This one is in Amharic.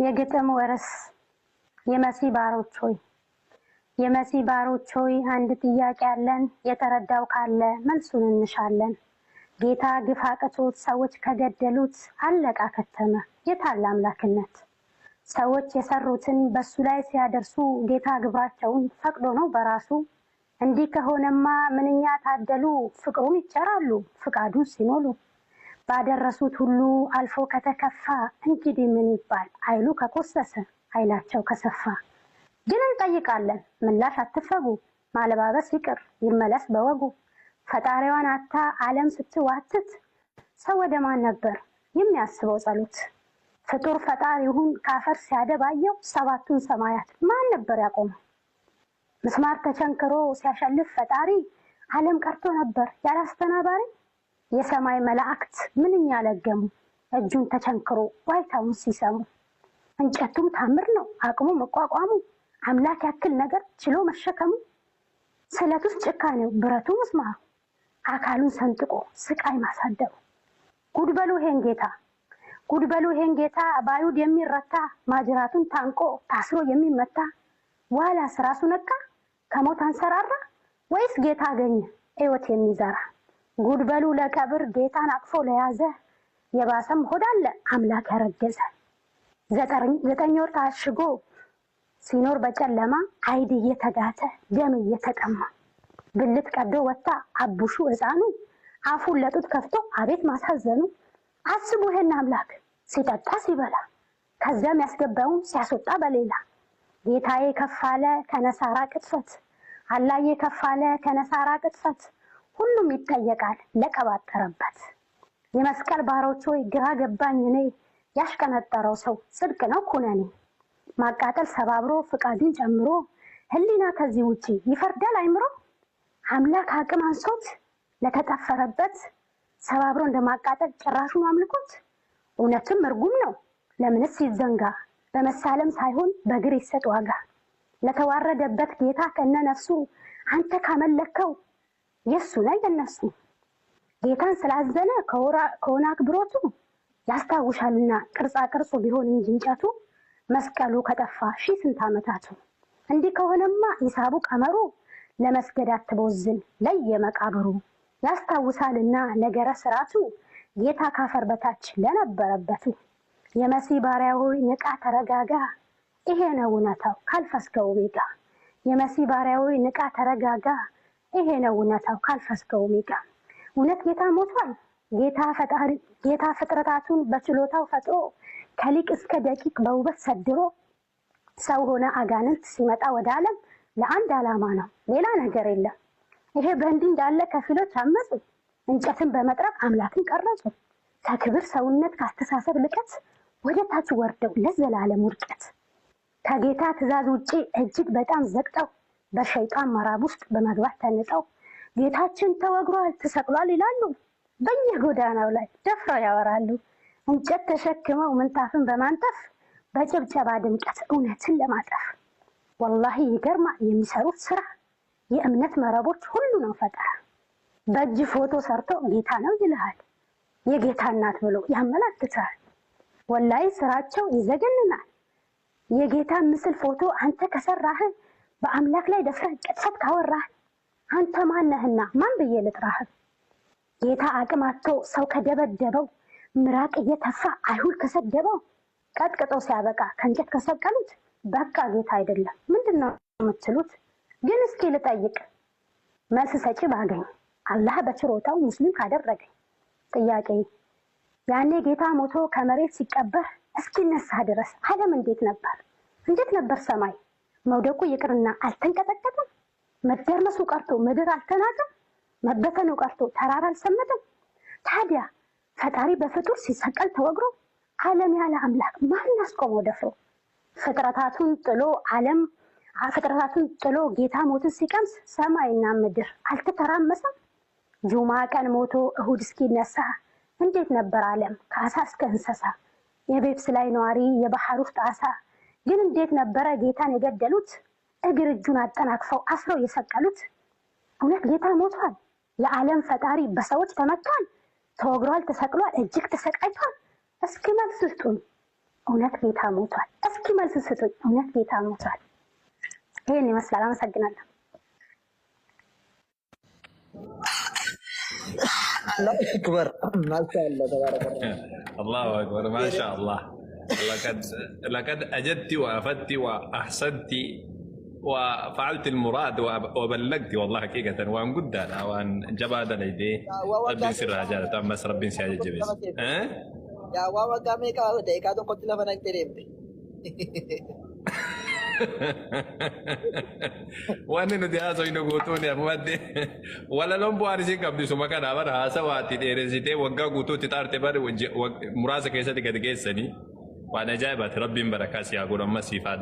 የግጥም ወርስ የመሲህ ባሮች ሆይ የመሲህ ባሮች ሆይ አንድ ጥያቄ አለን፣ የተረዳው ካለ መልሱን እንሻለን። ጌታ ግፍ አቅቶት ሰዎች ከገደሉት አለቃ ከተመ የታለ አምላክነት? ሰዎች የሰሩትን በሱ ላይ ሲያደርሱ ጌታ ግብራቸውን ፈቅዶ ነው በራሱ። እንዲህ ከሆነማ ምንኛ ታደሉ፣ ፍቅሩን ይቸራሉ ፍቃዱን ሲሞሉ። ባደረሱት ሁሉ አልፎ ከተከፋ እንግዲህ ምን ይባል አይሉ ከኮሰሰ አይላቸው ከሰፋ። ግን እንጠይቃለን ምላሽ አትፈጉ፣ ማለባበስ ይቅር ይመለስ በወጉ። ፈጣሪዋን አታ ዓለም ስትዋትት ሰው ወደ ማን ነበር የሚያስበው ጸሎት? ፍጡር ፈጣሪውን ካፈር ሲያደባየው ሰባቱን ሰማያት ማን ነበር ያቆመው? ምስማር ተቸንክሮ ሲያሸልፍ ፈጣሪ ዓለም ቀርቶ ነበር ያላስተናባሪ። የሰማይ መላእክት ምንኛ ለገሙ እጁን ተቸንክሮ ዋይታውን ሲሰሙ። እንጨቱም ታምር ነው አቅሙ መቋቋሙ፣ አምላክ ያክል ነገር ችሎ መሸከሙ። ስለቱስ ጭካኔው ብረቱ ምስማሩ፣ አካሉን ሰንጥቆ ስቃይ ማሳደሩ። ጉድበሉ ይሄን ጌታ ጉድበሉ ይሄን ጌታ ባይሁድ የሚረታ ማጅራቱን ታንቆ ታስሮ የሚመታ። ዋላስ ራሱ ነቃ ከሞት አንሰራራ፣ ወይስ ጌታ አገኘ ሕይወት የሚዘራ? ጉድበሉ ለቀብር ጌታን አቅፎ ለያዘ፣ የባሰም ሆዳለ አምላክ ያረገዘ። 9 ወር ታሽጎ ሲኖር በጨለማ አይድ እየተጋተ ደም እየተቀማ። ብልት ቀዶ ወጣ አቡሹ ሕፃኑ፣ አፉን ለጡት ከፍቶ አቤት ማሳዘኑ። አስቡ ይሄን አምላክ ሲጠጣ ሲበላ፣ ከዚያም ያስገባውን ሲያስወጣ በሌላ። ጌታዬ ከፋለ ከነሳራ ቅጥፈት፣ አላዬ ከፋለ ከነሳራ ቅጥፈት። ሁሉም ይጠየቃል ለቀባጠረበት። የመስቀል ባሮች ሆይ ግራ ገባኝ እኔ፣ ያሽቀነጠረው ሰው ጽድቅ ነው ኩነኔ። ማቃጠል ሰባብሮ ፍቃዱን ጨምሮ፣ ህሊና ከዚህ ውጪ ይፈርዳል አይምሮ። አምላክ አቅም አንሶት ለተጠፈረበት፣ ሰባብሮ እንደማቃጠል ጭራሹን አምልኮት። እውነትም እርጉም ነው ለምንስ ይዘንጋ፣ በመሳለም ሳይሆን በእግር ይሰጥ ዋጋ። ለተዋረደበት ጌታ ከነ ነፍሱ፣ አንተ ካመለከው የሱ ላይ የነሱ። ጌታን ስላዘነ ከሆነ አክብሮቱ፣ ያስታውሻልና ቅርጻ ቅርጹ ቢሆን እንጂ እንጨቱ፣ መስቀሉ ከጠፋ ሺህ ስንት ዓመታቱ። እንዲህ ከሆነማ ሂሳቡ ቀመሩ፣ ለመስገድ አትቦዝን ለየመቃብሩ። ያስታውሳልና ነገረ ስራቱ፣ ጌታ ካፈር በታች ለነበረበቱ። የመሲህ ባሪያ ሆይ ንቃ ተረጋጋ፣ ይሄ ነው እውነታው ካልፈስከው ሜጋ። የመሲህ ባሪያ ሆይ ንቃ ተረጋጋ፣ ይሄ ነው እውነታው ካልፈስከው ሜጋ። እውነት ጌታ ሞቷል? ጌታ ፍጥረታቱን በችሎታው ፈጥሮ፣ ከሊቅ እስከ ደቂቅ በውበት ሰድሮ። ሰው ሆነ አጋንንት ሲመጣ ወደ ዓለም ለአንድ ዓላማ ነው ሌላ ነገር የለም። ይሄ በእንዲህ እንዳለ ከፊሎች አመፁ፣ እንጨትን በመጥረብ አምላክን ቀረጹ። ከክብር ሰውነት ካስተሳሰብ ልቀት፣ ወደ ታች ወርደው ለዘላለም ውድቀት። ከጌታ ትእዛዝ ውጪ እጅግ በጣም ዘቅጠው፣ በሸይጣን መራብ ውስጥ በመግባት ተንጠው። ጌታችን ተወግሯል ተሰቅሏል ይላሉ፣ በየጎዳናው ላይ ደፍረው ያወራሉ። እንጨት ተሸክመው ምንጣፍን በማንጠፍ፣ በጭብጨባ ድምቀት እውነትን ለማጠፍ። ወላሂ ይገርማል የሚሰሩት ስራ፣ የእምነት መረቦች ሁሉ ነው ፈጠራ። በእጅ ፎቶ ሰርቶ ጌታ ነው ይልሃል፣ የጌታ እናት ብሎ ያመላክታል። ወላሂ ስራቸው ይዘገንናል። የጌታ ምስል ፎቶ አንተ ከሰራህ፣ በአምላክ ላይ ደፍረህ ቅጥፈት ካወራህ፣ አንተ ማነህና ማን ብዬ ልጥራህ? ጌታ አቅም አጥቶ ሰው ከደበደበው፣ ምራቅ እየተፋ አይሁድ ከሰደበው፣ ቀጥቅጦ ሲያበቃ ከእንጨት ከሰቀሉት፣ በቃ ጌታ አይደለም ምንድነው የምትሉት? ግን እስኪ ልጠይቅ መልስ ሰጪ ባገኝ፣ አላህ በችሮታው ሙስሊም ካደረገኝ። ጥያቄ ያኔ ጌታ ሞቶ ከመሬት ሲቀበር እስኪነሳ ድረስ ዓለም እንዴት ነበር? እንዴት ነበር ሰማይ? መውደቁ ይቅርና አልተንቀጠቀጠም? መደርመሱ ቀርቶ ምድር አልተናቀም? መበተኑ ቀርቶ ተራራ አልሰመጠም? ታዲያ ፈጣሪ በፍጡር ሲሰቀል ተወግሮ፣ ዓለም ያለ አምላክ ማን አስቆመው ደፍሮ? ፍጥረታቱን ጥሎ ጌታ ሞትን ሲቀምስ፣ ሰማይና ምድር አልተተራመሰም? ጁማ ቀን ሞቶ እሁድ እስኪነሳ፣ እንዴት ነበር ዓለም ከአሳ እስከ እንስሳ? የቤብስ ላይ ነዋሪ የባህር ውስጥ አሳ፣ ግን እንዴት ነበረ ጌታን የገደሉት? እግር እጁን አጠናክፈው አስረው የሰቀሉት። እውነት ጌታ ሞቷል? የዓለም ፈጣሪ በሰዎች ተመቷል? ተወግሯል፣ ተሰቅሏል፣ እጅግ ተሰቃይቷል? እስኪ መልስ ስጡን። እውነት ጌታ ሞቷል። እስኪ መልስ ስጡኝ። እውነት ጌታ ሞቷል። ይሄን ይመስላል። አመሰግናለሁ። الله أكبر ما شاء الله تبارك الله. الله أكبر ما شاء الله. لقد أجدت وأفدت وأحسنت وفعلت المراد وبلغت والله حقيقة وأن قد أنا وأن جباد ليدي ربي سر هجالة تمس ربي سياج جبس يا واوا كامي كاو دي كادو قلت لها فنك تريم وأنا ندي هذا إنه قطوني أمودي ولا لون بوارسي كابدي سما كان أمر هذا واتي ديرزيتي وقا قطو تتارتي بار مراسة كيسة تكاد كيسة وأنا جايبات ربي مباركاسي أقول أما سيفاد